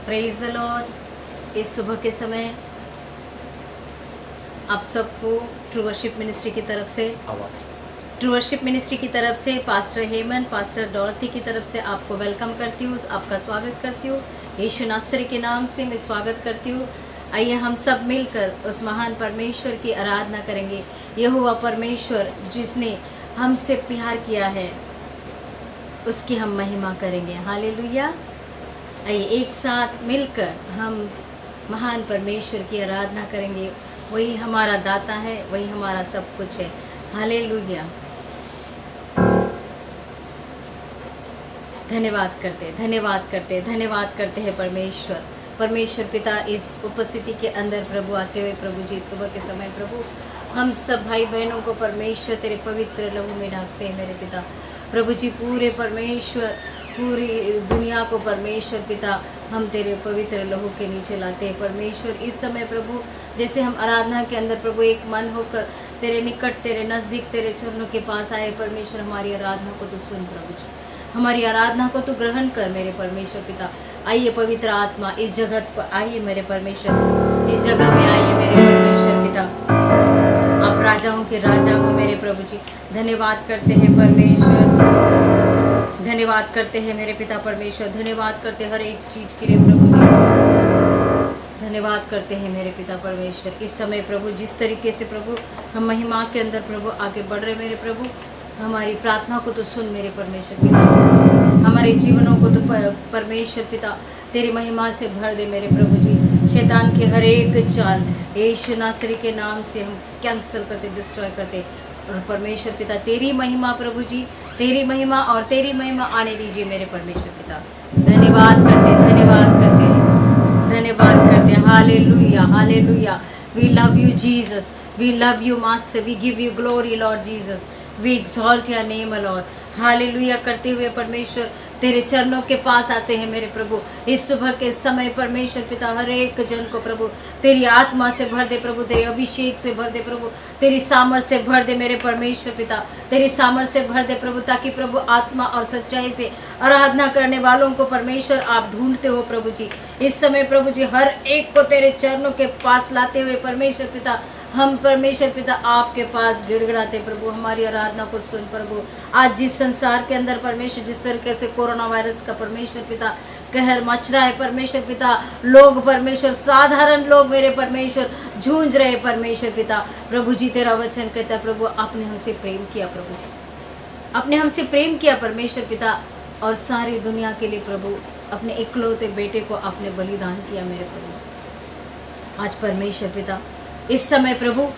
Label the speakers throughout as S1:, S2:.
S1: Praise the Lord. इस सुबह के समय आप सबको ट्रू वर्शिप मिनिस्ट्री की तरफ से पास्टर हेमन, पास्टर डॉर्ती की तरफ से आपको वेलकम करती हूँ, आपका स्वागत करती हूँ। यीशु नासरी के नाम से मैं स्वागत करती हूँ। आइए हम सब मिलकर उस महान परमेश्वर की आराधना करेंगे। यहोवा परमेश्वर जिसने हमसे प्यार किया है उसकी हम महिमा करेंगे। हालेलुया। आइए एक साथ मिलकर हम महान परमेश्वर की आराधना करेंगे। वही हमारा दाता है, वही हमारा सब कुछ है। हालेलुया। धन्यवाद करते हैं परमेश्वर पिता। इस उपस्थिति के अंदर प्रभु आते हुए प्रभु जी सुबह के समय प्रभु हम सब भाई बहनों को परमेश्वर तेरे पवित्र लहू में ढाकते हैं मेरे पिता। प्रभु जी पूरे परमेश्वर पूरी दुनिया को परमेश्वर पिता हम तेरे पवित्र लहू के नीचे लाते हैं परमेश्वर। इस समय प्रभु जैसे हम आराधना के अंदर प्रभु एक मन होकर तेरे निकट, तेरे नज़दीक, तेरे चरणों के पास आए परमेश्वर, हमारी आराधना को तो सुन प्रभु जी, हमारी आराधना को तो ग्रहण कर मेरे परमेश्वर पिता। आइए पवित्र आत्मा इस जगत पर आइए मेरे परमेश्वर, इस जगह में आइए मेरे परमेश्वर पिता। आप राजाओं के राजा हो मेरे प्रभु जी। धन्यवाद करते हैं परमेश्वर, धन्यवाद करते हैं मेरे पिता परमेश्वर, धन्यवाद करते हर एक चीज़ के लिए प्रभु जी, धन्यवाद करते हैं मेरे पिता परमेश्वर। इस समय प्रभु जिस तरीके से प्रभु हम महिमा के अंदर प्रभु आगे बढ़ रहे मेरे प्रभु, हमारी प्रार्थना को तो सुन मेरे परमेश्वर पिता, हमारे जीवनों को तो परमेश्वर पिता तेरी महिमा से भर दे मेरे प्रभु जी। शैतान के हर एक चाल यीशु नासरी के नाम से हम कैंसिल करते, डिस्ट्रॉय करते और परमेश्वर पिता तेरी महिमा प्रभु जी, तेरी महिमा और तेरी महिमा आने दीजिए मेरे परमेश्वर पिता। धन्यवाद करते हालेलुया हालेलुया। We love you Jesus, we love you master, we give you glory Lord Jesus, we exalt your name Lord. हालेलुया करते हुए परमेश्वर तेरे चरणों के पास आते हैं मेरे प्रभु। इस सुबह के समय परमेश्वर पिता हर एक जन को प्रभु तेरी आत्मा से भर दे प्रभु, तेरे अभिषेक से भर दे प्रभु, तेरी सामर्थ से भर दे मेरे परमेश्वर पिता, तेरी सामर्थ से भर दे प्रभु, ताकि प्रभु आत्मा और सच्चाई से आराधना करने वालों को परमेश्वर आप ढूंढते हो प्रभु जी। इस समय प्रभु जी हर एक को तेरे चरणों के पास लाते हुए परमेश्वर पिता हम परमेश्वर पिता आपके पास गिड़गिड़ाते प्रभु, हमारी आराधना को सुन प्रभु। आज जिस संसार के अंदर परमेश्वर जिस तरीके से कोरोना वायरस का परमेश्वर पिता कहर मच रहा है परमेश्वर पिता, लोग परमेश्वर साधारण लोग मेरे परमेश्वर जूझ रहे परमेश्वर पिता। प्रभु जी तेरा वचन कहता है प्रभु आपने हमसे प्रेम किया प्रभु जी, आपने हमसे प्रेम किया परमेश्वर पिता, और सारी दुनिया के लिए प्रभु अपने इकलौते बेटे को आपने बलिदान किया मेरे प्रभु। आज परमेश्वर पिता इस समय प्रभु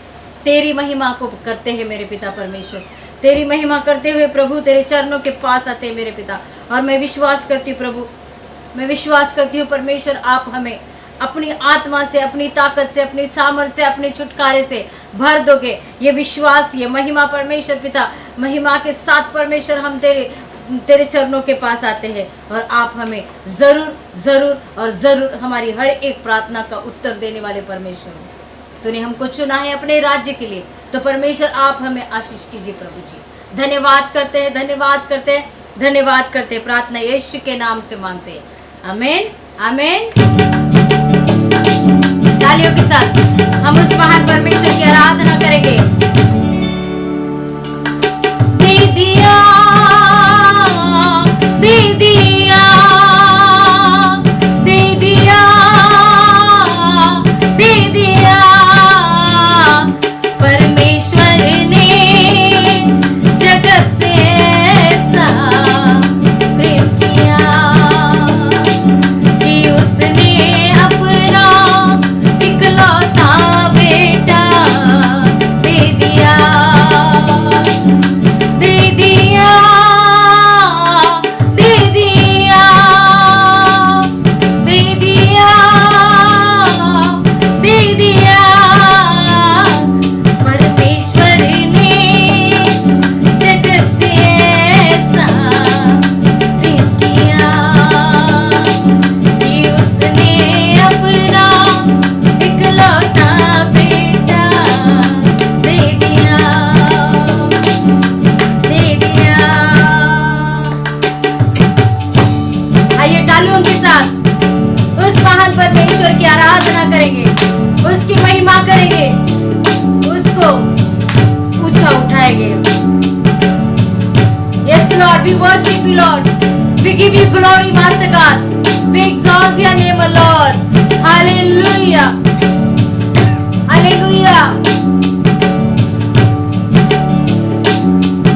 S1: तेरी महिमा को करते हैं मेरे पिता परमेश्वर, तेरी महिमा करते हुए प्रभु तेरे चरणों के पास आते हैं मेरे पिता। और मैं विश्वास करती हूँ प्रभु, मैं विश्वास करती हूँ परमेश्वर आप हमें अपनी आत्मा से, अपनी ताकत से, अपनी सामर्थ से, अपने छुटकारे से भर दोगे। ये विश्वास, ये महिमा परमेश्वर पिता, महिमा के साथ परमेश्वर हम तेरे चरणों के पास आते हैं और आप हमें ज़रूर ज़रूर और ज़रूर हमारी हर एक प्रार्थना का उत्तर देने वाले परमेश्वर हो। तूने हमको चुना है अपने राज्य के लिए, तो परमेश्वर आप हमें आशीष कीजिए प्रभु जी। धन्यवाद करते हैं, धन्यवाद करते हैं, धन्यवाद करते हैं। प्रार्थना यीशु के नाम से मांगते हैं, आमीन आमीन। तालियों के साथ हम उस महान परमेश्वर की आराधना करेंगे। दे दिया, दे दिया, दे दिया, दे दिया, परमेश्वर ने जगत से ऐसा प्रेम किया कि उसने अपना इकलौता बेटा दे दिया, दे दिया। उस महान परमेश्वर की आराधना करेंगे, उसकी महिमा करेंगे, उसको ऊंचा उठाएंगे। Yes Lord, we worship you Lord, we give you glory Master God, we exalt your name O Lord, hallelujah, hallelujah।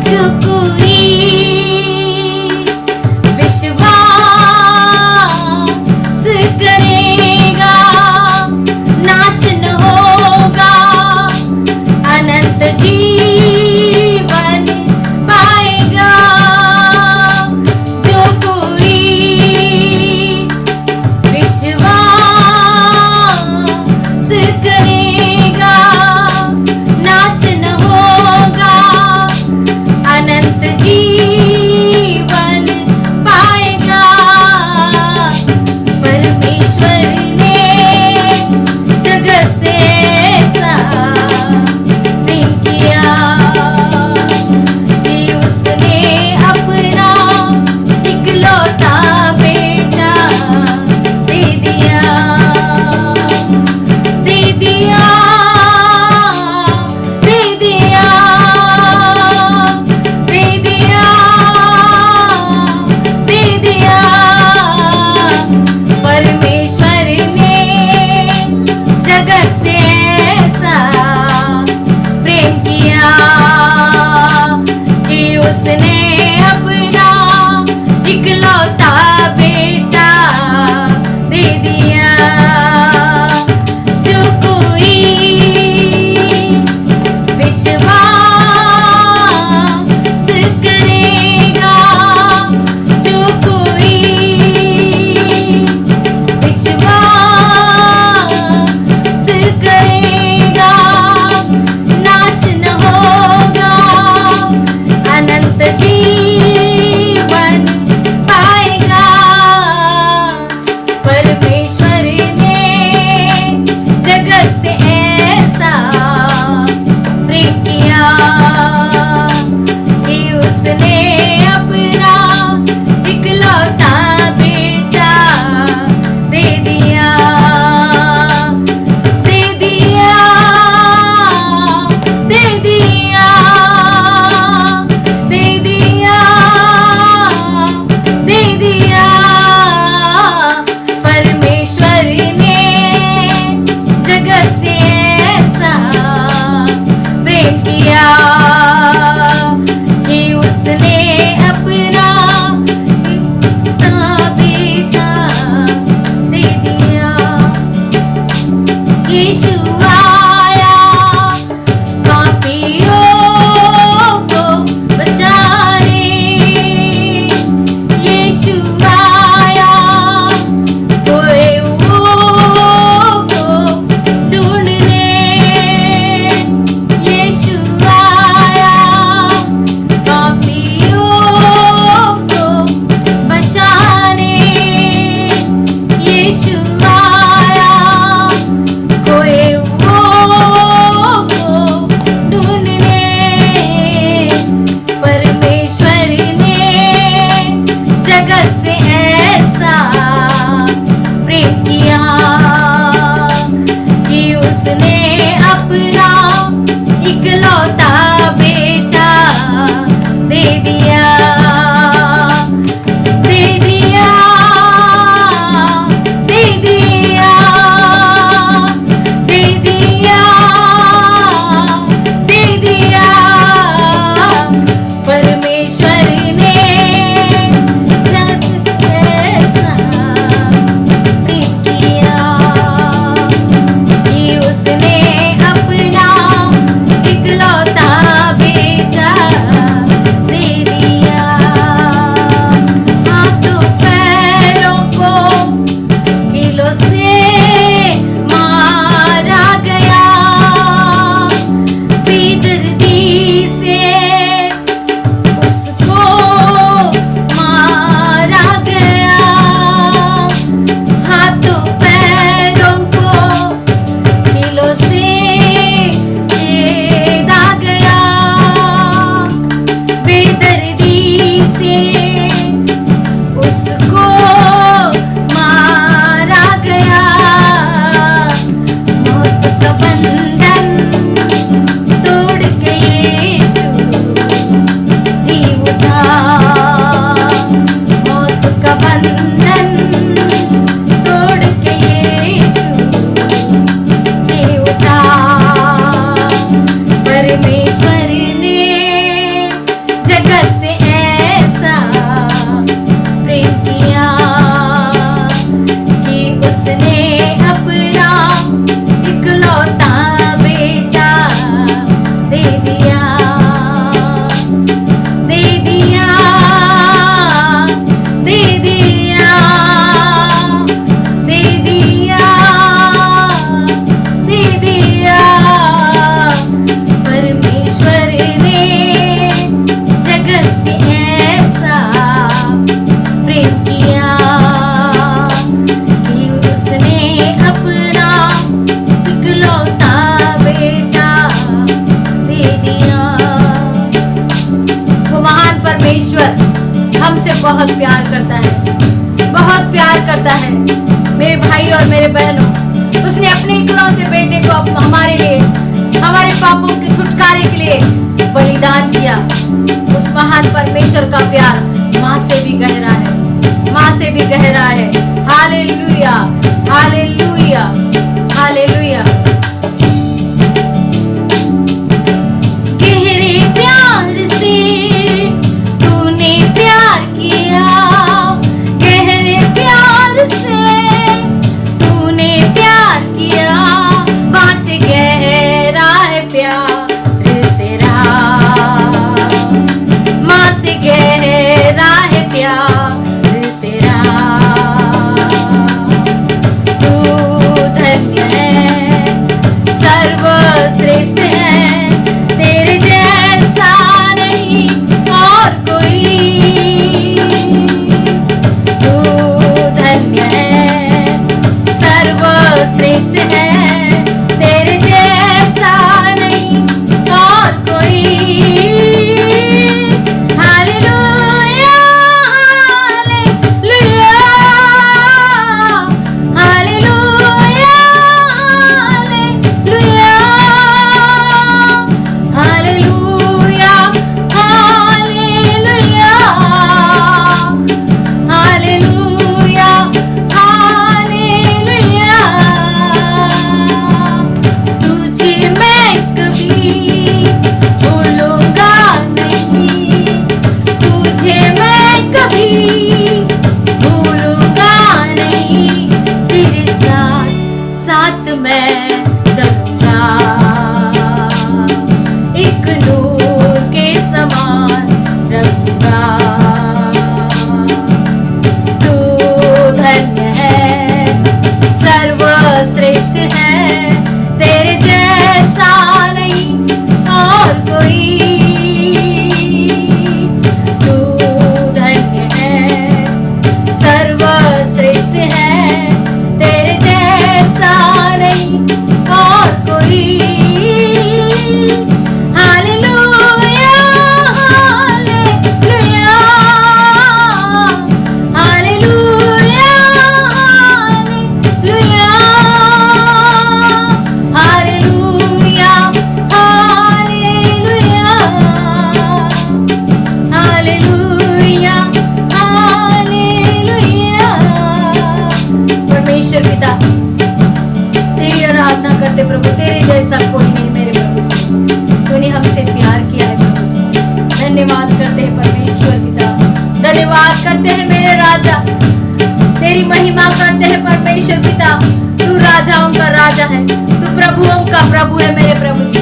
S1: जो कोई विश्वास करेगा नाश न होगा, अनंत जीवन पाएगा। जो कोई विश्वास करेगा नाश न होगा, अनंत जीवन पाएगा। परमेश्वर ने जगत से ऐसा प्रेम किया कि उसने अपना इकलौता बेटा दे दिया, दे दिया, दे दिया, दे दिया, दे दिया। परमेश्वर ने जगत से ऐसा प्रेम किया कि उसने अपना इकलौता बेटा दे दिया। जो कोई विश्वास करेगा, जो कोई विश्वास करेगा नाश न होगा, अनंत जीवन पाएगा। परमेश्वर ने जगत से ऐसा प्रेम किया कि उसने अपना इकलौता बेटा दे दिया, दे दिया, दे दिया, दे दिया, दे दिया। परमेश्वर ने जगत से ऐसा प्रेम किया कि उसने अपना इकलौता बेटा दे दिया। यीशु आया पापियों को बचाने, यीशु आया खोए हुओं को ढूंढने, यीशु आया पापियों को बचाने, यीशु आया खोए बहुत प्यार करता है, बहुत प्यार करता है। मेरे भाई और मेरे बहनों, उसने अपने इकलौते बेटे को हमारे लिए, हमारे पापों के छुटकारे के लिए बलिदान किया। उस महान परमेश्वर का प्यार माँ से भी गहरा है, माँ से भी गहरा है। Hallelujah, hallelujah, hallelujah. गहरे प्यार से तूने प्यार किया, गहरे प्यार से तूने प्यार किया, माँ से गहरा है प्यार तेरा, माँ से गहरा है प्यार तेरा। तू धन्य है, सर्वश्रेष्ठ है, तेरे जैसा नहीं और कोई। तू धन्य है, सर्वश्रेष्ठ है, तेरे जैसा नहीं और कोई। Hallelujah, hallelujah, hallelujah, hallelujah, hallelujah, hallelujah, hallelujah, hallelujah. तुझे मैं कभी भूलूंगा नहीं, तुझे मैं कभी भूलूंगा नहीं, तेरे साथ साथ मैं चलूंगा, एक नूर के समान रहूंगा। तू धन्य है, सर्वश्रेष्ठ है, तेरे जैसा नहीं और कोई। तू धन्य है, सर्वश्रेष्ठ है, तेरे जैसा नहीं और कोई। Hallelujah, hallelujah, hallelujah, hallelujah, hallelujah, hallelujah, hallelujah, hallelujah. परमेश्वर पिता, तेरी आराधना करते प्रभु, तेरे जैसा कोई नहीं मेरे प्रभु जी। तूने हमसे प्यार किया है प्रभु जी। धन्यवाद करते हैं परमेश्वर पिता, धन्यवाद करते हैं मेरे राजा, तेरी महिमा करते हैं परमेश्वर पिता। तू राजाओं का राजा है, तू प्रभुओं का प्रभु है मेरे प्रभु जी।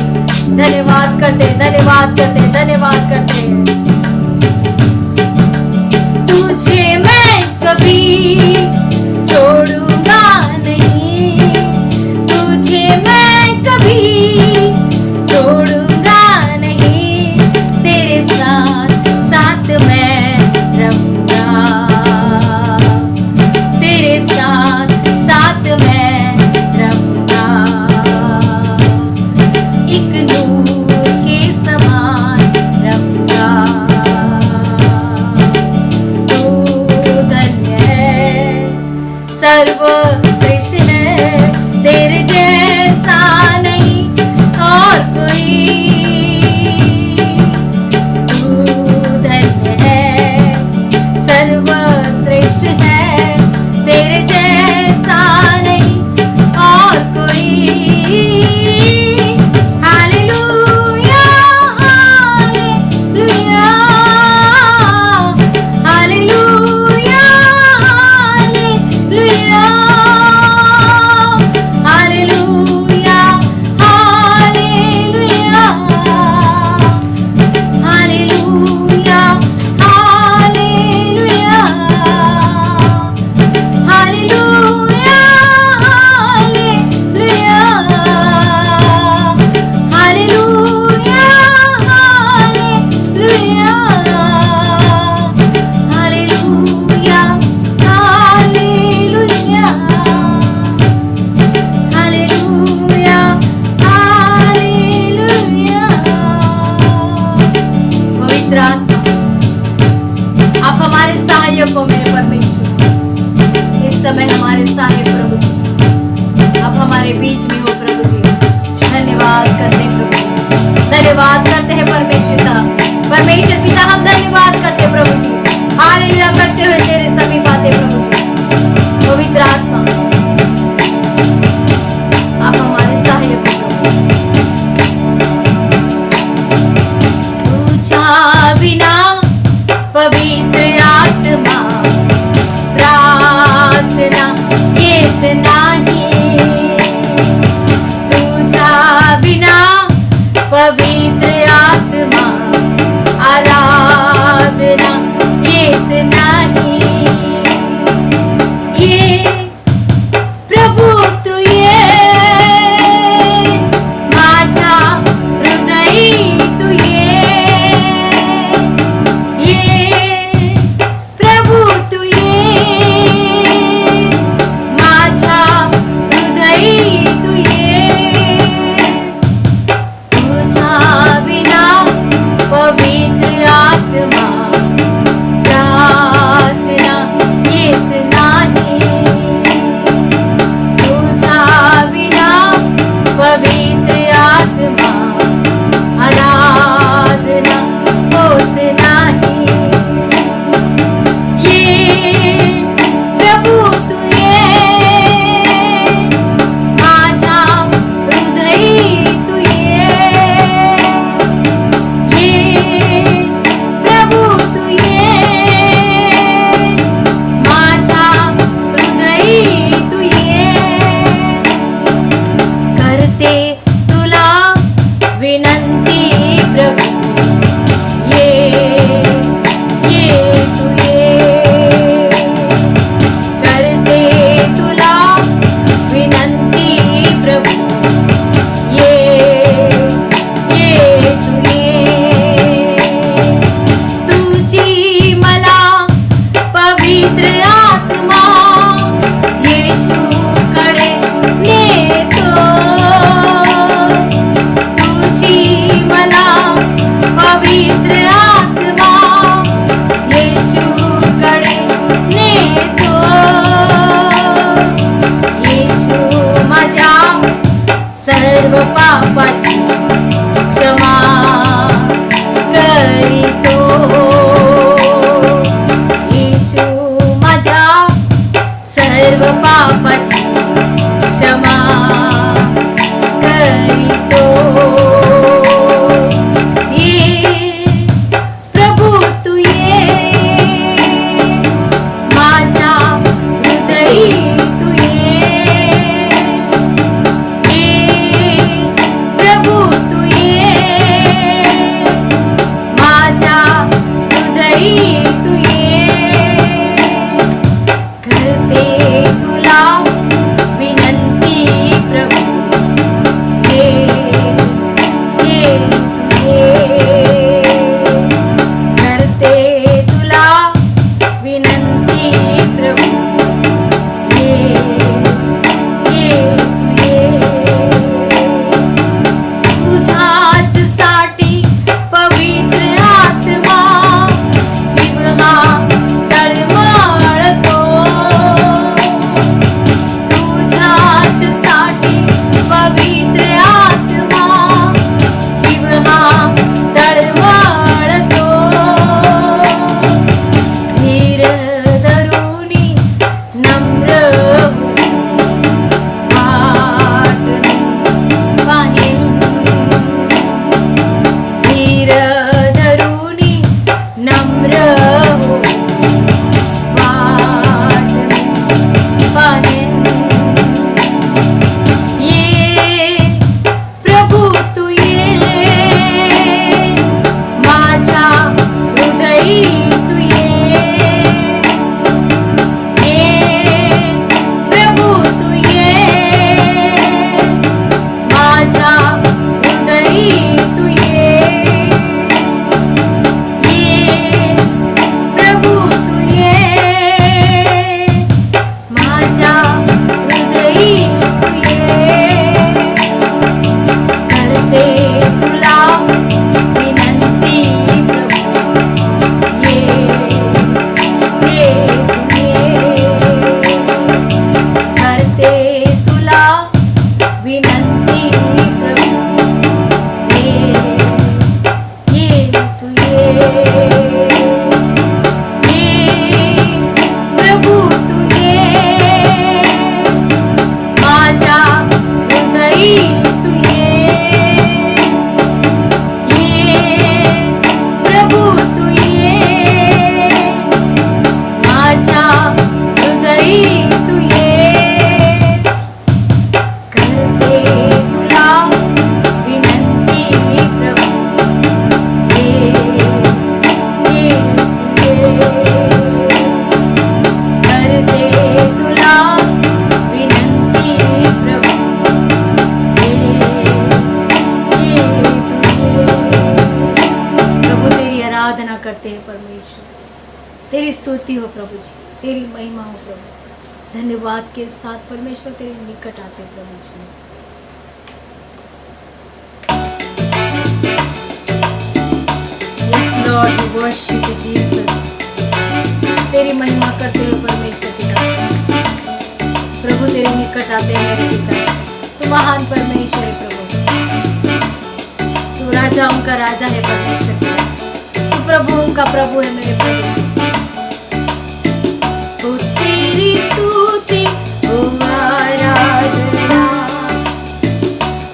S1: धन्यवाद करते हैं, धन्यवाद करते हैं, धन्यवाद करते हैं। तुझे मैं कभी छोड़ूंगा नहीं, तुझे मैं कभी छोड़ूंगा नहीं, तेरे साथ साथ मैं रहूंगा, तेरे साथ साथ मैं रहूंगा, एक नूर के समान रहूंगा। तू धन्य है, सर्वश्रेष्ठ है, तेरे जैसा नहीं और कोई। तू धन्य है, सर्वश्रेष्ठ है, तेरे जैसा नहीं और कोई। Hallelujah, hallelujah, hallelujah, hallelujah, hallelujah, hallelujah, समय हमारे साहिब प्रभु जी अब हमारे बीच में हो प्रभु जी। धन्यवाद करते हैं प्रभु जी, धन्यवाद करते हैं परमेश्वर पिता, परमेश्वर पिता हम धन्यवाद करते हैं प्रभु जी। हालेलुया करते हुए तेरे समीप आते प्रभु जी। पवित्र आत्मा आप हमारे सहायक हो प्रभु। पूछा बिना पवित्र आत्मा प्रार्थना ये इतना ही, तुझा बिना पवित्र आत्मा आराधना ये इतना ही। ये प्रभु तू ये माझा हृदय तू ये प्रभु तू ये माझा हृदय तू ये, तुझा बिना पवित्र आत्मा प्रार्थना ये इतना ही, तुझा बिना पवित्र आत्मा आराधना उतना ही। ये प्रभु तू ये माझा हृदय तू ये प्रभु तू ये माझा हृदय तू करते तुला विनंती प्रभु ये तू करते तुला विनंती प्रभु ये तू तुझी मला पवित्र आत्मा येशू कडे नेतो, तेरी स्तुति हो प्रभु जी, तेरी महिमा हो प्रभु। धन्यवाद के साथ परमेश्वर तेरे निकट आते प्रभु जी। Yes lord, we worship you Jesus. तेरी महिमा करते हुए परमेश्वर पिता, प्रभु तेरे निकट आते हैं मेरे पिता। तू महान परमेश्वर है प्रभु, तू राजाओं का राजा है परमेश्वर पिता, तू प्रभुओं का प्रभु है मेरे प्रभु जी। ओ तेरी स्तुति, ओ आराधना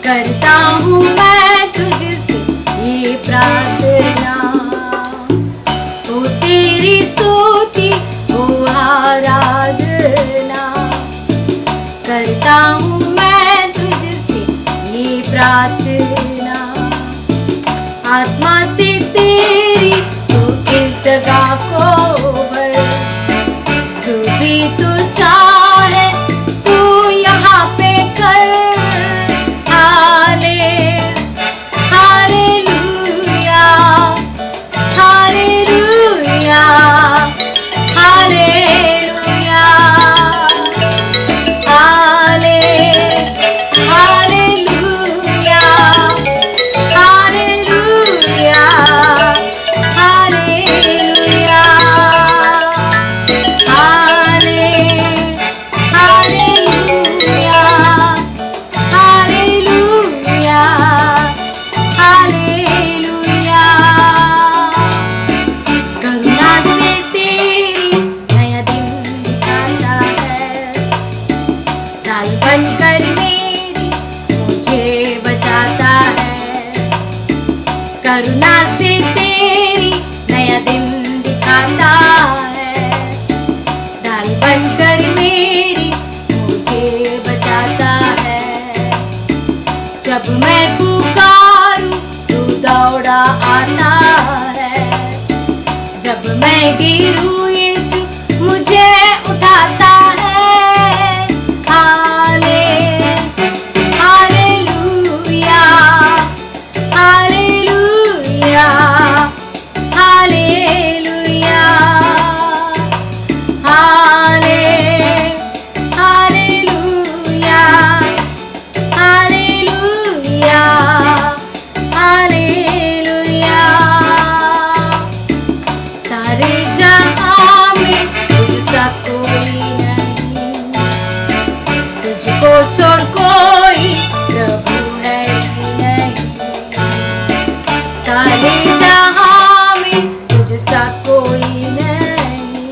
S1: करता हूँ मैं तुझसे ये प्रार्थना। ओ तेरी स्तुति, ओ आराधना करता हूँ मैं तुझसे ये प्रार्थना। आत्मा से तेरी तू इस जगह को भर, जो भी तू चाहे तू यहाँ पे कर। हाले हालेलुया, हालेलुया, हालेलुया, हाले हालेलुया, हालेलुया, हालेलुया, हाले हालेलुया, हालेलुया, हालेलुया। करुणा से तेरी नया दिन दिखाता है, ढाल बनकर मेरी मुझे बचाता है। करुणा से तेरी नया दिन दिखाता है, ढाल बनकर मेरी मुझे बचाता है। जब मैं पुकारूं तू दौड़ा आता है, जब मैं गिरूं यीशु मुझे उठाता है। हाले हालेलुया, हालेलुया, हालेलुया, हाले हालेलुया, हालेलुया, हालेलुया। सारे जहां में तुझसा कोई नहीं, तुझको छोड़ कोई प्रभु है ही नहीं। सारे जहां में तुझसा कोई नहीं,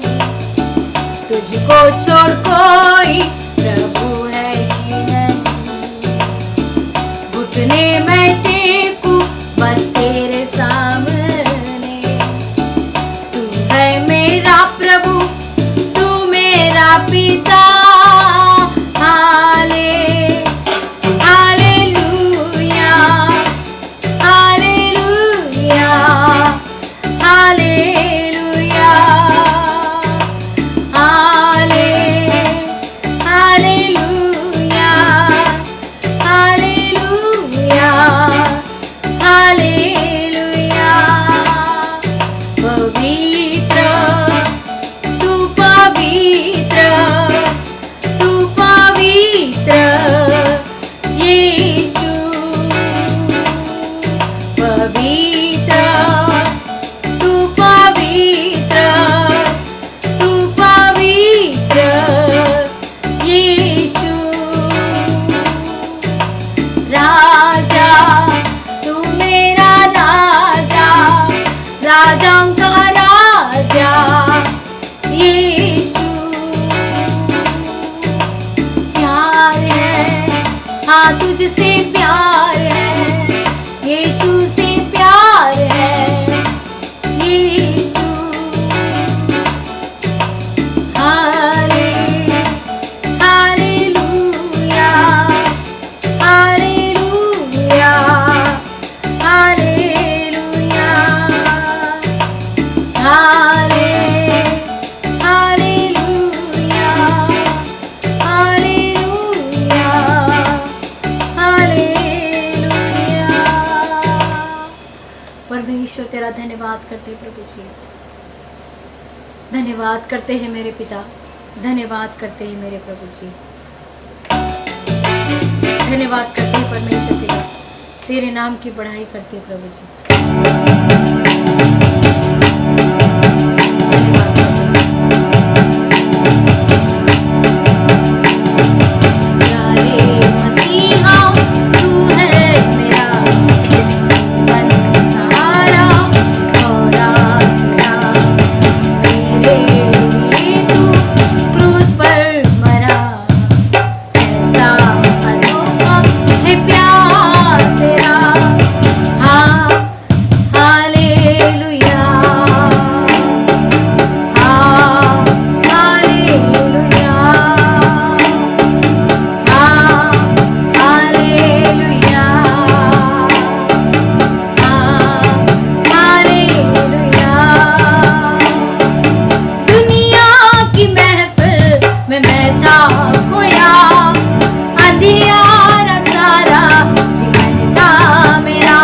S1: तुझको छोड़ कोई प्रभु है ही नहीं। घुटने में टेकूं बस तेरे सामने, तू है मेरा प्रभु, तू मेरा पिता। हाले हालेलुया, हालेलुया, हालेलुया, हाले हालेलुया, हालेलुया, हालेलुया। पवित्र तू पवित्र, तू पवित्र यीशु। पवित्र तू पवित्र, तू पवित्र यीशु। राजा तू मेरा राजा, राजाओं का राजा यीशु। प्यार है, हाँ तुझसे प्यार है, यीशु से प्यार है यीशु। हाले हालेलुया, हालेलुया, हालेलुया, हाले हालेलुया, हालेलुया, हालेलुया। परमेश्वर तेरा धन्यवाद करते प्रभु जी। धन्यवाद करते हैं मेरे पिता, धन्यवाद करते हैं मेरे प्रभु जी, धन्यवाद करते हैं परमेश्वर पिता, तेरे नाम की बढ़ाई करते हैं प्रभु जी। धन्यवाद प्यारे मसीहा, तू है मेरा जीवन सहारा और आसरा, मेरे लिए तू क्रूस पर मरा, ऐसा अनोखा है प्यार तेरा। हाँ, हालेलुया, हाँ, हालेलुया, हाँ, हालेलुया, हाँ, हालेलुया। दुनिया की महफिल में मैं था खोया, अंधियारा सारा जीवन था मेरा,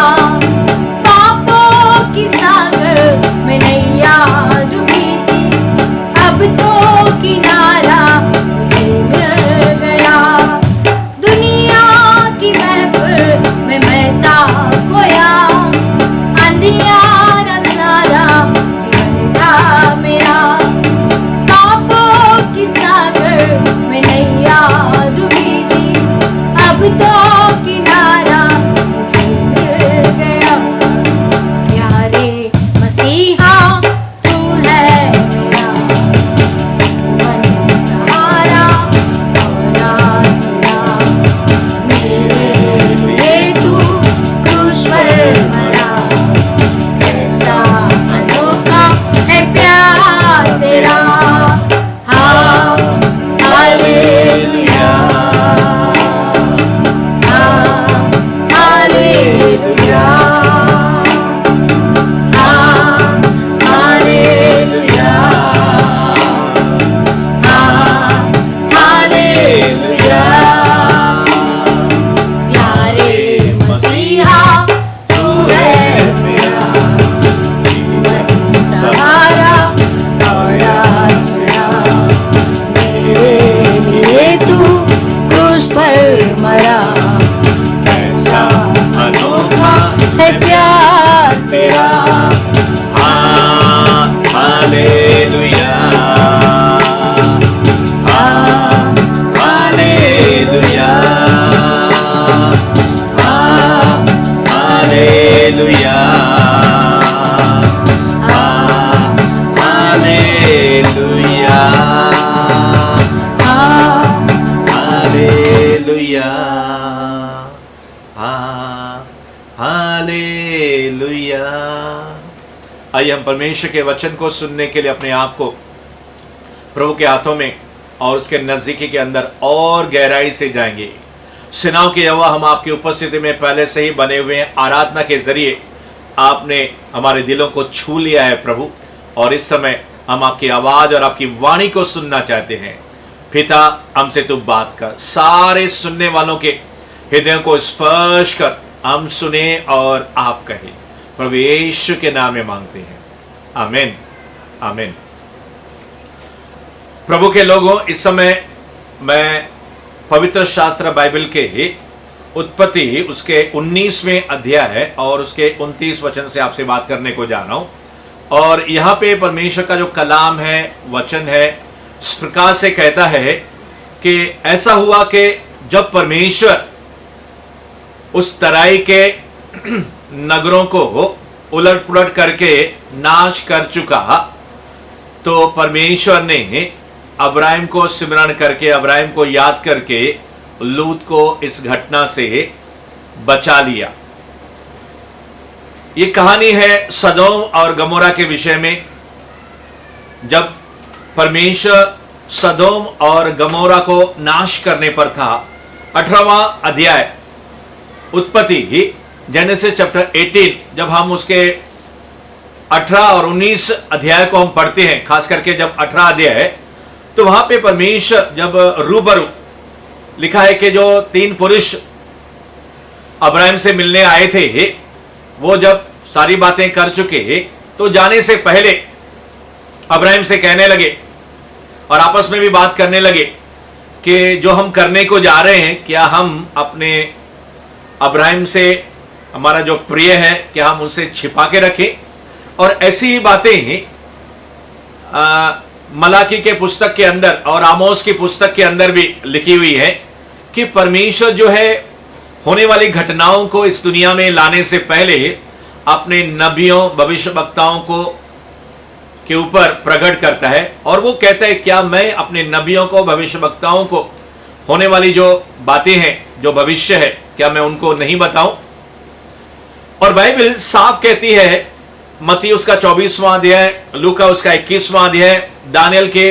S1: पापों की सागर में नैया डूबी थी, अब तो किनारा मुझे मिल गया। दुनिया की महफिल में मैं था खोया, अंधियारा सारा जीवन था मेरा, पापों की सागर में नैया डूबी थी, अब तो किनारा मुझे मिल गया। प्यारे मसीहा, तू है मेरा जीवन सहारा और आसरा, मेरे लिए तू क्रूस पर मरा, ऐसा अनोखा है प्यार तेरा। हाँ, हालेलुया, हाँ, हालेलुया, हाँ, हालेलुया, हाँ, हालेलुया। प्यारे मसीहा, तू है मेरा जीवन सहारा और आसरा, मेरे लिए तू क्रूस पर मरा, कैसा अनोखा है प्यार तेरा।
S2: हाँ, हालेलुया, हाँ, हालेलुया, हाँ, हालेलुया, हाँ, हालेलुया,
S1: हाँ,
S2: हालेलुया, हाँ, हालेलुया। आइए हम परमेश्वर के वचन को सुनने के लिए अपने आप को प्रभु के हाथों में और उसके नजदीकी के अंदर और गहराई से जाएंगे। सेनाओं के यहोवा, हम आपकी उपस्थिति में पहले से ही बने हुए हैं। आराधना के जरिए आपने हमारे दिलों को छू लिया है प्रभु, और इस समय हम आपकी आवाज और आपकी वाणी को सुनना चाहते हैं। पिता, हमसे तू बात कर, सारे सुनने वालों के हृदयों को स्पर्श कर, हम सुने और आप कहें। प्रभु यीशु के नाम में मांगते हैं, आमीन, आमीन। प्रभु के लोगों, इस समय मैं पवित्र शास्त्र बाइबल के उत्पत्ति उसके 19वें अध्याय और उसके 29 वचन से आपसे बात करने को जा रहा हूं। और यहाँ पे परमेश्वर का जो कलाम है, वचन है, इस प्रकार से कहता है कि ऐसा हुआ कि जब परमेश्वर उस तराई के नगरों को उलट पुलट करके नाश कर चुका, तो परमेश्वर ने अब्राहिम को स्मरण करके, अब्राहिम को याद करके लूत को इस घटना से बचा लिया। ये कहानी है सदोम और गमोरा के विषय में। जब परमेश्वर सदोम और गमोरा को नाश करने पर था। 18वां अध्याय उत्पत्ति, जेनेसिस चैप्टर 18, जब हम उसके 18 और 19 अध्याय को हम पढ़ते हैं, खास करके जब 18 अध्याय है, तो वहां पे परमेश्वर जब रूबरू लिखा है कि जो 3 पुरुष अब्राहिम से मिलने आए थे, वो जब सारी बातें कर चुके तो जाने से पहले अब्राहम से कहने लगे और आपस में भी बात करने लगे कि जो हम करने को जा रहे हैं, क्या हम अपने अब्राहम से, हमारा जो प्रिय है, क्या हम उनसे छिपा के रखें? और ऐसी ही बातें मलाकी के पुस्तक के अंदर और आमोस की पुस्तक के अंदर भी लिखी हुई है कि परमेश्वर जो है होने वाली घटनाओं को इस दुनिया में लाने से पहले अपने नबियों, भविष्यवक्ताओं को के ऊपर प्रकट करता है। और वो कहता है, क्या मैं अपने नबियों को, भविष्यवक्ताओं को होने वाली जो बातें हैं, जो भविष्य है, क्या मैं उनको नहीं बताऊं? और बाइबल साफ कहती है, मत्ती उसका 24वां अध्याय, लूका उसका 21वां अध्याय, दानियल के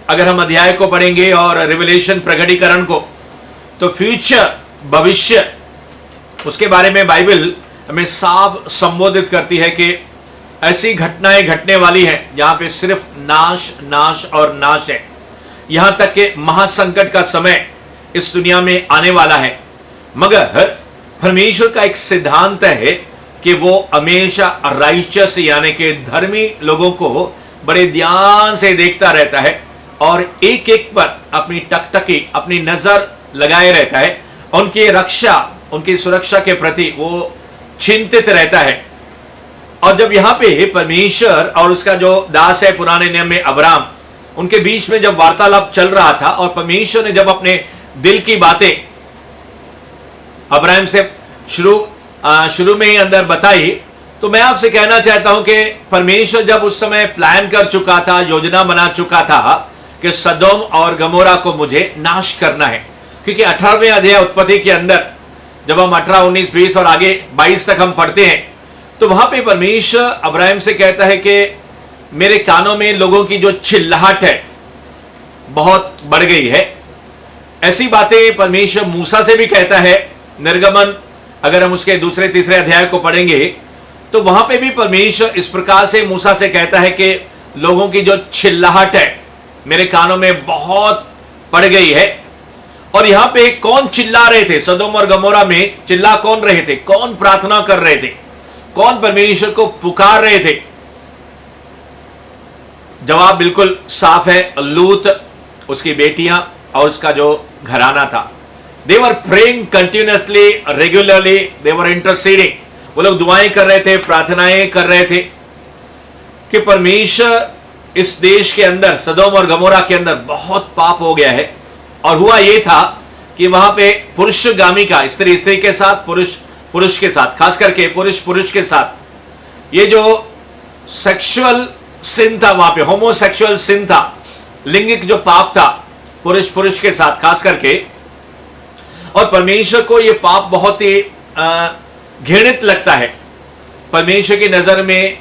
S2: अगर हम अध्याय को पढ़ेंगे और रिवलेशन, प्रकटीकरण को, तो फ्यूचर, भविष्य, उसके बारे में बाइबल हमें साफ संबोधित करती है कि ऐसी घटनाएं घटने वाली हैं जहां पे सिर्फ नाश, नाश और नाश है। यहां तक कि महासंकट का समय इस दुनिया में आने वाला है। मगर परमेश्वर का एक सिद्धांत है कि वो हमेशा राइचस यानी कि धर्मी लोगों को बड़े ध्यान से देखता रहता है और एक एक पर अपनी टकटकी, अपनी नजर लगाए रहता है। उनकी रक्षा, उनकी सुरक्षा के प्रति वो चिंतित रहता है। और जब यहां पे परमेश्वर और उसका जो दास है पुराने नियम में अब्राहम, उनके बीच में जब वार्तालाप चल रहा था और परमेश्वर ने जब अपने दिल की बातें अब्राहम से शुरू में ही अंदर बताई, तो मैं आपसे कहना चाहता हूं कि परमेश्वर जब उस समय प्लान कर चुका था, योजना बना चुका था कि सदोम और गमोरा को मुझे नाश करना है। क्योंकि 18वें अध्याय उत्पत्ति के अंदर जब हम 18, 19, 20 और आगे 22 तक हम पढ़ते हैं, तो वहां पे परमेश्वर अब्राहम से कहता है कि मेरे कानों में लोगों की जो चिल्लाहट है बहुत बढ़ गई है। ऐसी बातें परमेश्वर मूसा से भी कहता है। निर्गमन अगर हम उसके 2, 3 अध्याय को पढ़ेंगे तो वहां पे भी परमेश्वर इस प्रकार से मूसा से कहता है कि लोगों की जो चिल्लाहट है मेरे कानों में बहुत पड़ गई है। और यहां पे कौन चिल्ला रहे थे? सदोम और गमोरा में चिल्ला कौन रहे थे? कौन प्रार्थना कर रहे थे? कौन परमेश्वर को पुकार रहे थे? जवाब बिल्कुल साफ है, लूत, उसकी बेटियां और उसका जो घराना था। दे वर प्रेइंग कंटिन्यूअसली, रेगुलरली, दे वर इंटरसीडिंग। वो लोग दुआएं कर रहे थे, प्रार्थनाएं कर रहे थे कि परमेश्वर, इस देश के अंदर, सदोम और गमोरा के अंदर बहुत पाप हो गया है। और हुआ यह था कि वहां पे पुरुषगामी का, स्त्री स्त्री के साथ, पुरुष पुरुष के साथ, खास करके पुरुष पुरुष के साथ, ये जो सेक्सुअल सिन था, वहां पे होमोसेक्सुअल सिन था, लिंगिक जो पाप था पुरुष पुरुष के साथ खास करके। और परमेश्वर को ये पाप बहुत ही घृणित लगता है। परमेश्वर की नजर में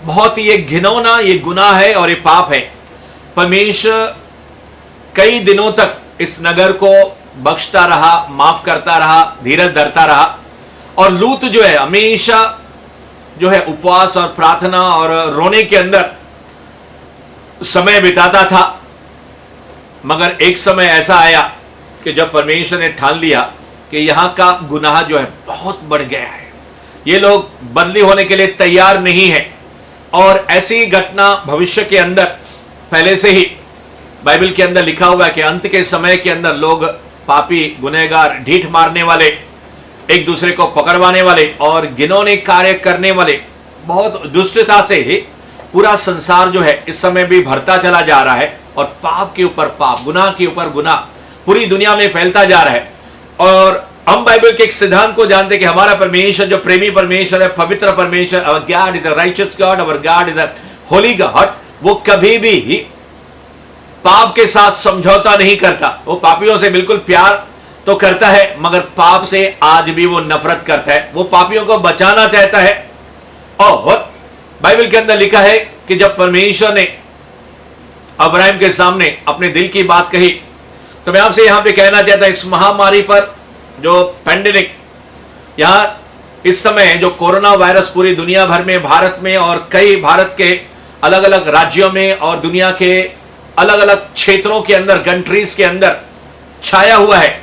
S2: बहुत ही ये घिनौना, ये गुनाह है और ये पाप है। परमेश्वर कई दिनों तक इस नगर को बख्शता रहा, माफ करता रहा, धीरज धरता रहा। और लूत जो है हमेशा जो है उपवास और प्रार्थना और रोने के अंदर समय बिताता था। मगर एक समय ऐसा आया कि जब परमेश्वर ने ठान लिया कि यहां का गुनाह जो है बहुत बढ़ गया है, ये लोग बदली होने के लिए तैयार नहीं है। और ऐसी घटना भविष्य के अंदर पहले से ही बाइबल के अंदर लिखा हुआ है कि अंत के समय के अंदर लोग, पापी, गुनहगार, ढीठ मारने वाले, एक दूसरे को पकड़वाने वाले और घिनौने कार्य करने वाले, बहुत दुष्टता से ही पूरा संसार जो है इस समय भी भरता चला जा रहा है। और पाप के ऊपर पाप, गुनाह के ऊपर गुनाह पूरी दुनिया में फैलता जा रहा है। और हम बाइबल के एक सिद्धांत को जानते हैं कि हमारा परमेश्वर जो प्रेमी परमेश्वर है, पवित्र परमेश्वर, our god is a righteous god, our god is a holy god, वो कभी भी पाप के साथ समझौता नहीं करता। वो पापियों से बिल्कुल प्यार तो करता है, मगर पाप से आज भी वो नफरत करता है। वो पापियों को बचाना चाहता है। और बाइबल के अंदर लिखा है कि जब परमेश्वर ने अब्राहम के सामने अपने दिल की बात कही, तो मैं आपसे यहां पे कहना चाहता हूं, इस महामारी पर, जो पैंडेमिक, यहां इस समय जो कोरोना वायरस पूरी दुनिया भर में, भारत में और कई भारत के अलग अलग राज्यों में और दुनिया के अलग अलग क्षेत्रों के अंदर, कंट्रीज के अंदर छाया हुआ है।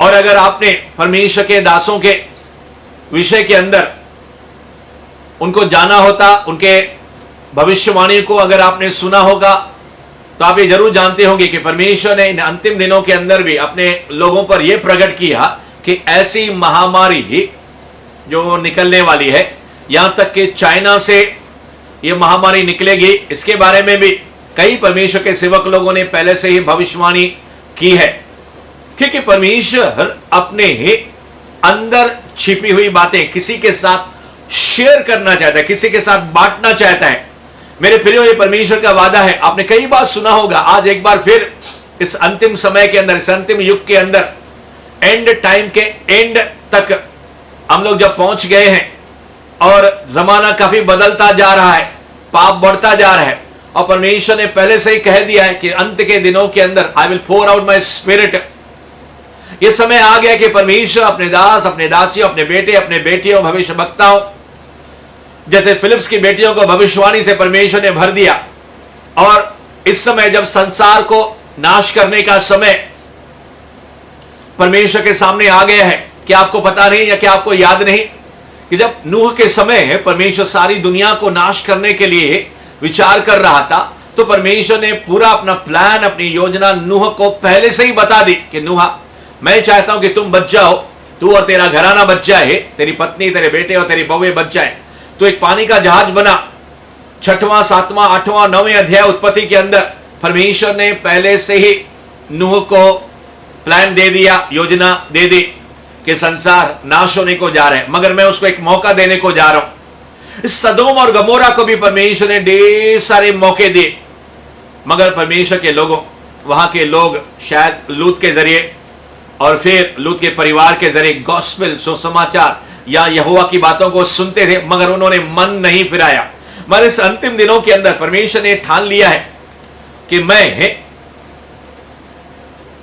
S2: और अगर आपने परमेश्वर के दासों के विषय के अंदर उनको जाना होता, उनके भविष्यवाणी को अगर आपने सुना होगा तो आप ये जरूर जानते होंगे कि परमेश्वर ने इन अंतिम दिनों के अंदर भी अपने लोगों पर यह प्रकट किया कि ऐसी महामारी जो निकलने वाली है, यहां तक कि चाइना से यह महामारी निकलेगी, इसके बारे में भी कई परमेश्वर के सेवक लोगों ने पहले से ही भविष्यवाणी की है। क्योंकि परमेश्वर अपने अंदर छिपी हुई बातें किसी के साथ शेयर करना चाहता है, किसी के साथ बांटना चाहता है। मेरे प्रियो, ये परमेश्वर का वादा है। आपने कई बार सुना होगा, आज एक बार फिर इस अंतिम समय के अंदर, इस अंतिम युग के अंदर, एंड टाइम के एंड तक हम लोग जब पहुंच गए हैं और जमाना काफी बदलता जा रहा है, पाप बढ़ता जा रहा है, और परमेश्वर ने पहले से ही कह दिया है कि अंत के दिनों के अंदर I will pour out my spirit. यह समय आ गया कि परमेश्वर अपने दास, अपने दासियों, अपने बेटे, अपने बेटियों, भविष्य वक्ताओं, जैसे फिलिप्स की बेटियों को भविष्यवाणी से परमेश्वर ने भर दिया। और इस समय जब संसार को नाश करने का समय परमेश्वर के सामने आ गया है, क्या आपको पता नहीं या क्या आपको याद नहीं कि जब नूह के समय परमेश्वर सारी दुनिया को नाश करने के लिए विचार कर रहा था, तो परमेश्वर ने पूरा अपना प्लान, अपनी योजना नूह को पहले से ही बता दी कि नूह, मैं चाहता हूं कि तुम बच जाओ, तू और तेरा घराना बच जाए, तेरी पत्नी, तेरे बेटे और तेरी बहुएं बच जाए। तो एक पानी का जहाज बना। 6वां, 7वां, 8वां, 9वें अध्याय उत्पत्ति के अंदर परमेश्वर ने पहले से ही नूह को प्लान दे दिया, योजना दे दी कि संसार नाश होने को जा रहा है, मगर मैं उसको एक मौका देने को जा रहा हूं। इस सदोम और गमोरा को भी परमेश्वर ने ढेर सारे मौके दिए, मगर परमेश्वर के लोगों, वहां के लोग शायद लूत के जरिए और फिर लूत के परिवार के जरिए गॉस्पेल, सुसमाचार या यहोवा की बातों को सुनते थे, मगर उन्होंने मन नहीं फिराया। मगर इस अंतिम दिनों के अंदर परमेश्वर ने ठान लिया है कि मैं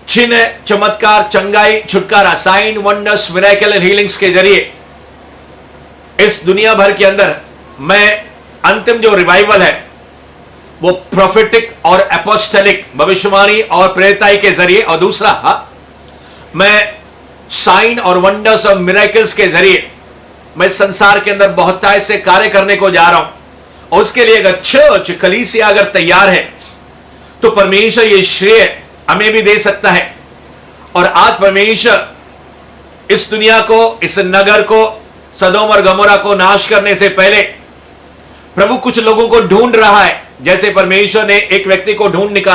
S2: चिन्ह, चमत्कार, चंगाई, छुटकारा, sign, wonders, miracle and healings के जरिए इस दुनिया भर के अंदर मैं अंतिम जो रिवाइवल है वो प्रोफेटिक और एपोस्टलिक, भविष्यवाणी और प्रेरिताई के जरिए, और दूसरा मैं साइन और वंडर्स और मिरेकल्स के जरिए मैं संसार के अंदर बहुत ऐसे कार्य करने को जा रहा हूं। और उसके लिए अगर चर्च, कलीसिया अगर तैयार है तो परमेश्वर ये श्रेय हमें भी दे सकता है। और आज परमेश्वर इस दुनिया को, इस नगर को, सदोम और गमोरा को नाश करने से पहले प्रभु कुछ लोगों को ढूंढ रहा है। जैसे परमेश्वर ने एक व्यक्ति को ढूंढ निकाला।